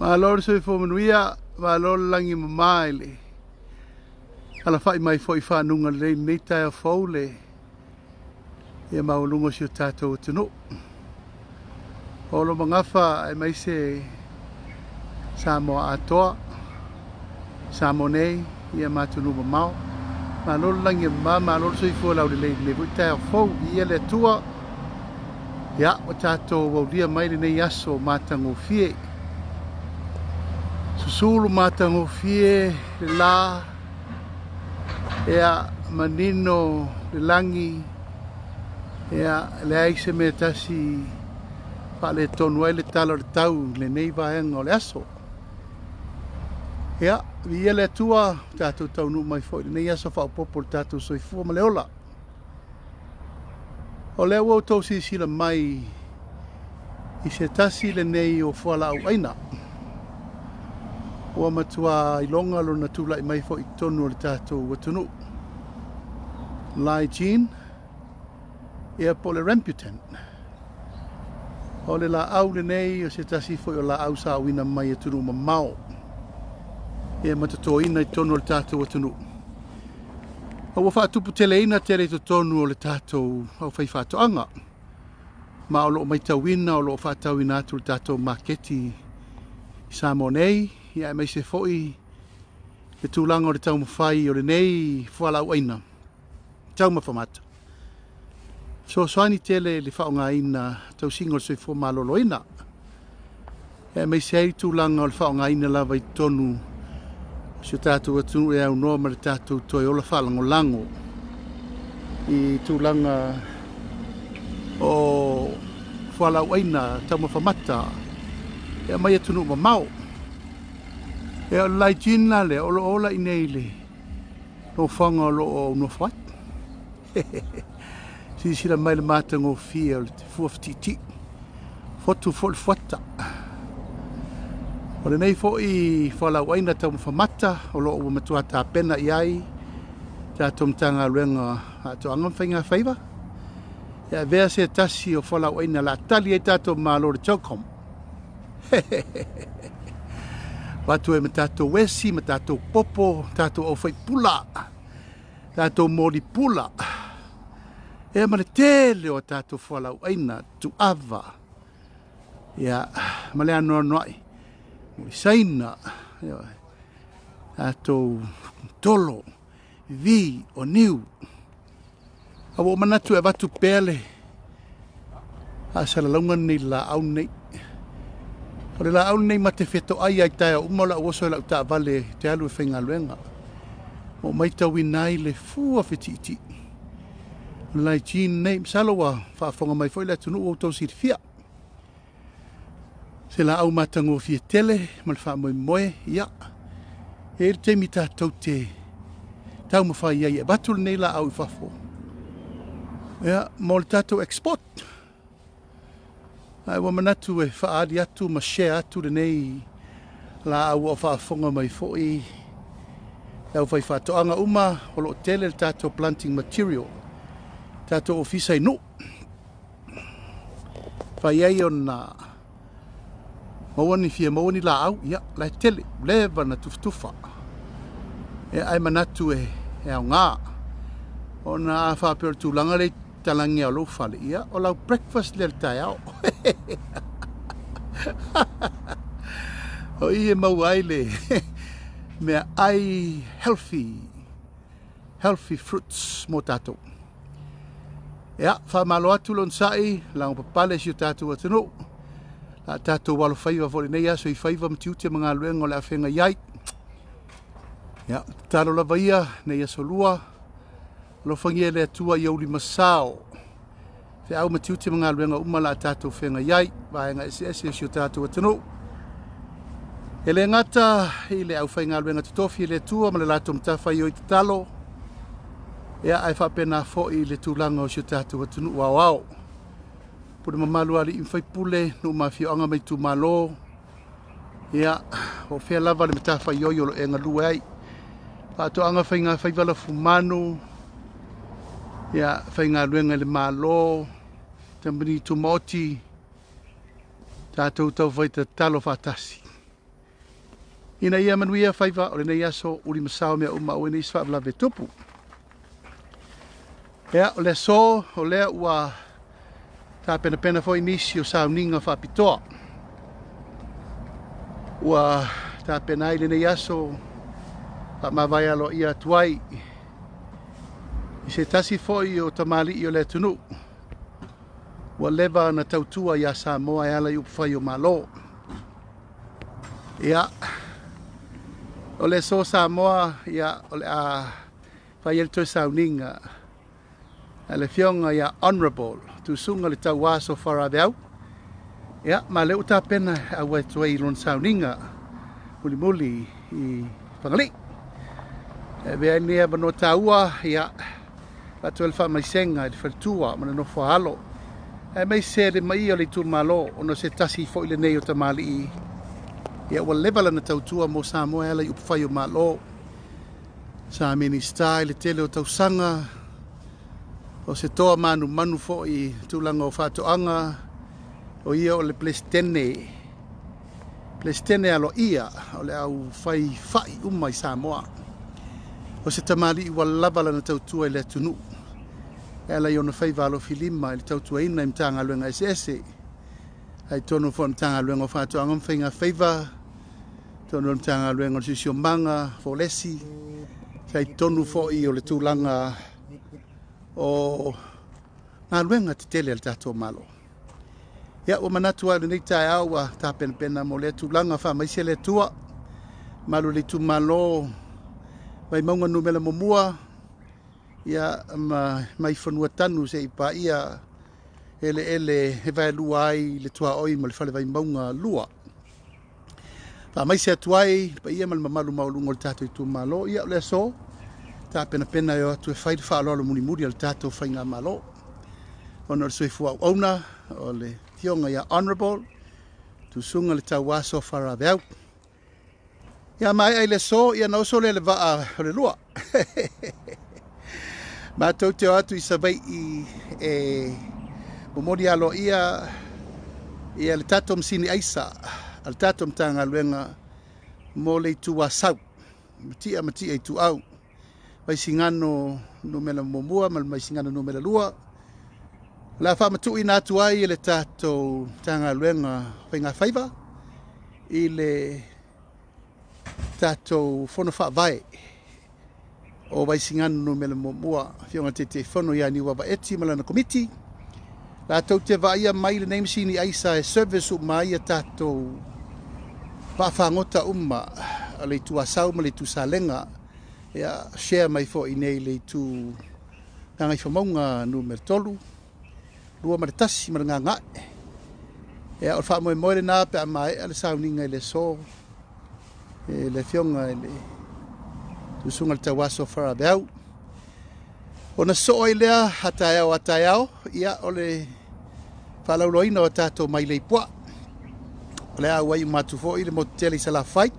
Malor soi fo manuia, malor langi mamaile. Ala fai mai fo i whanunga le nei tai a faule. Ia maulunga si o tātou tunu. Olo mangafa ai mai se Samoa atoa. Samoa nei, ia matunu mamau. Malor langi malor soi fo lau le vui tai a fau, ia le tua. Ia, o tātou waulia mai le nei aso matango fie. Susulu matango fie la ea manino le langi ea Laei se me tasi pa le tonu ai le talo le tau le nei vaenga o le aso ea via le tua tātou tau nu mai foi le nei aso whao popo le tātou soifua ma le ola o le au tau si sila mai i se tasi le nei o whala au aina ua matua i longa lo na tūlai mai fo i tonu o le tātou watunu. Laei Jean, ea po le Rambutan. O le la au le nei o se tasi fo i o la au sa wina mai e tunu ma mao. Ea matatoa ina i tonu o le tātou watunu. O wa whaatupu tele ina tele to tonu o le tātou au whai whaatoanga. Ma o lo mai tawina o lo whaatawina atu le tātou maketi i Samoa nei. Ia mai se foi le tūlanga o le tau mawhai o le nei whalau aina. Tau mawhamata. So soani tele le whaonga ina tau singo le soifua malolo ina. Ia mai se hei tūlanga o le whaonga ina lava i tonu si o tātou atunu e au noa ma le tātou toi o la whalango lango. I tūlanga o whalau aina tau mawhamata. Ia mai atunu ma mau. E o lai jina le, o lo ola i nei le. No whanga o lo o no what. Si sila mai le mātango fia o le te fuaftiti. Fotu fo le whata. O le nei fo i whalau aina tau mwhamata, o lo o matua tā pena i ai. Tā tomtanga ruenga ato angam whainga whaiva. Ia vea se tasi o whalau aina la tali e tātou mālo le chaukom. Watu e me tātou wesi, me tātou popo, tātou au whai pula, tātou mori pula. E male tele o tātou whalau aina, tu ava. Ia, male anoa noai, mori saina, tātou tolo, vi o niu. Awo manatu e watu pele, a salalaunga ni la au nei. O le la au nei ma te wheto ai ai tae uma la uoso e la uta vale te alu e whainga luenga. O mai tau inai le fua whetiti. Lai Jean nei msaloa whaafonga mai foi le tunu o tau siri fia. Se la au matango fia tele, ma le wha moe moe, ia. E te mi tātou te tau mawhai ai e batul nei la au i whafo. Ia, mo le tātou export. Ai wa manatu e whaari atu ma share atu le nei la au o whaafonga mai foi au whai whatoanga uma o lo tele le tātou planting material tātou ofisa i no whai ei o na mawani fia mawani la au ia la tele lewa na tuftufa e ai manatu e au ngā o na whapero tūlanga le talangi au lo fale ia o lau breakfast le tai au o i e mau ai le mea ai healthy fruits mo tātou ia whamalo atu lon sai lao papale si o tātou atano la tātou walo whaiva vole nei aso i whaiva matiutia mga luenga o le awhenga iai ia talo lava ia nei Aso Lua lo fangia le atua i auli masao. Fe au matiuti mga luenga umala tātou whenga iai, vaenga ese si o tātou atano. E le ngata i le au whainga luenga tutofi le tua, ma le lato mtawha i oi te talo. Ea ai whapena fo i le tūlanga o si o tātou atano wawao. Pune mamalu ali imwhai pule, no mawhio anga mai tu malo. Ea, o whea lava le mtawha i oi o lo e ngalu ai. Pato anga whainga whaivala fumanu. Ia whainga luenga le malo, tambani tu moti, tātou tau vai te talofa tasi. Ina ia manuia whaiva o le nei aso uri masao mea uma o ina iswa vlave tupu. Ea o le so o lea ua ta pena foi nisi o sauninga whapitoa. Ua ta pena i le nei aso mawai alo ia tuai. I se tasi foi o tamali i o le tunu. Ua leva na tautua ia Samoa e ala i upwhai o malo. Ia o le so Samoa ia o le a whai el toi sauninga. A le fionga ia honorable tu sunga le tau aso wharaweau. Ia ma le uta pena a wai tuai lon sauninga muli muli i whangali. E vea nia mano taua ia la tuel wha mai senga i whatua mana no whahalo. E mai se le mai o le tu malo o no se tasi fo ile nei o tamali i. Ia ua levala na tautua mo Samoa ala i upwhai o malo. Sa minista le tele o tausanga. O se toa manu fo i tūlanga o whātoanga. O ia o le plestene. Plestene alo ia o le au whai uma i Samoa. O se tamali i walavala na tautua i le tunu. Ela i ona whai valo filima i le tautua ina i mtanga luenga SS. Ai tonu fo mtanga luenga o whātoanga mwhainga whaiva. Tonu mtanga luenga o sisio manga, fo lesi. Sai tonu fo i o le tūlanga o ngā luenga te tele al tātou malo. Ia o manatua le nei tae aua tā pena mo le tūlanga wha maise le tua. Malu le tu malo vai maunga numela momua. Ia mai whanua tanu se i pa ia ele he vai lua ai le tua oi ma le whale vai maunga lua. Wha maise atuai pa ia malu maulungo le tātou i tu malo. Ia o le so tā pena yo atu e whaida whaalolo muri al tātou whainga malo. Ono le soifua auna o le fionga ia honorable tu sunga le tau aso wharaweau. Ia mai ai le so ia nauso le vaa o le lua. Ma tau te atu i savai i momori alo ia le tātou msini aisa al tātou mtanga luenga mo le tu wasau. Matia i tu au. Mai singano numela momua, mai singano numela lua. La wha matu i nātu ai le tātou tanga luenga whainga whaiva. I le tātou whono wha vai. O mai singano numela momua. Fionga te whono ia niwa wa eti malana komiti. La tau te vaia mai le name sini aisa e service mai a tātou whawhangota a le tu asau ma le tu salenga. Ia share mai fo i nei le tu tanga i whamaunga numero tolu. Lua maritasi maranga ngae. Ia o wha moe le nā pe a mai ale sauninga i le so. Le fionga i le tusunga le tawaso wharabeau. O na so i lea hataiao. Ia o le whalauloina o tātou mai le ipua. O le a wai matu fo i le moteli sa la fight.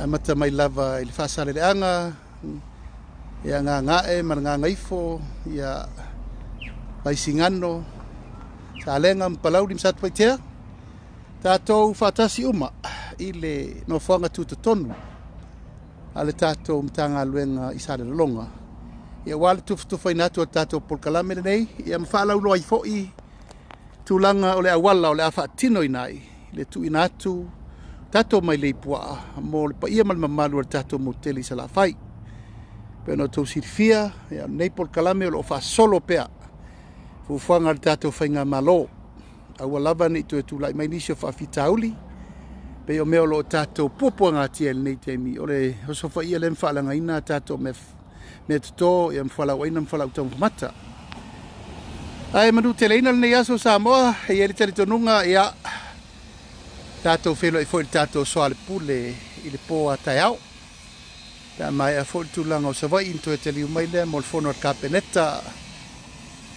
Mata mai lava i le whasale le anga. Ia ngā ngae, maranga ngaifo. Ia vai singano. Sa alenga mpalau di msatu paitea. Tātou whatasi uma. I le no whanga tūtotonu. A le tātou mtanga luenga i sare longa. Ia wale tufutufa inatu o tātou polkalame nei. Ia mwhalau loa i fo i. Tūlanga o le awala o le awha tino inai. Le tu inatu. Tato mai le pua mo le paia mal mamalu tato moteli sa la fai. Pe no tau sirfia ya nei por kalame o fa solo pea. Fu fanga tato fainga malo. Au lava ni tu lai mai nisio fa fitauli. Pe o meo lo tato popo nga tiel nei temi o le so fa ia le mfala nga ina tato me to ya mfala waina mfala utam mata. Ai manu teleina nei Aso Samoa e ele teletonunga ya tātou whelo i fwoi tātou soa le pule i le pō a taiao. Tā mai a fwoi tūlanga o savai into e te liu mai lea mo le whono al kapeneta.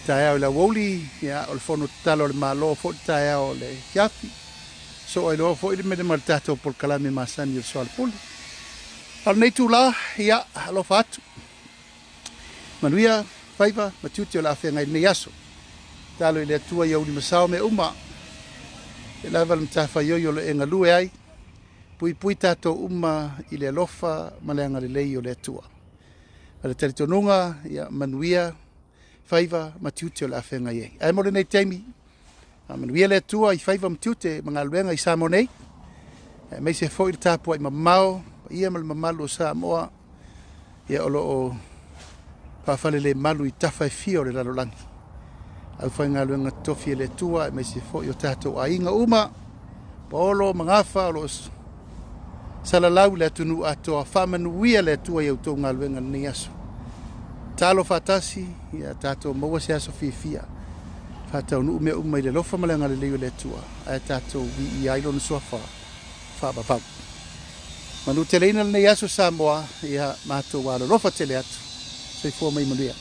Taiao i la woli, ia o le whono talo le malo fwoi taiao le hiafi. So ai loa fwoi le mene ma le tātou pol kalame masani i le soa le pule. Al nei tūla, ia, alofa atu. Manuia, whaiva, matiuti o la awhenga i nei aso. Talo i le atua i auni masao me uma. E lava le mtawha yoyo le enga lue ai. pui tātou uma I le alofa ma le anga le lei o le atua. Ma le taritonunga ia manuia whaiva matiute o le awhenga iei. Ai mole nei teimi, manuia le atua I whaiva matiute mga luenga I Samonei. Mai se fo I le tāpua I mamao, ia ma le mamalu o Samoa, ia olo o pawhale le malu I tawhai fio le lalolangi. Au whainga luenga tofi le atua, mai se fo I o tātou a inga uma, Paolo, mangafa, los salalau le atunu atoa whamanuia le atua I au tō ngā luenga nei aso. Talofa tasi, ia tātou maua se aso fia. Whātau nu umea umai le lofa malanga le leo le atua. Ai tātou vi I ailo na soafa. Whāpapau. Manu te leina nei aso Samoa, ia mātou wālo lofa tele atu. Soi fua mai manuia.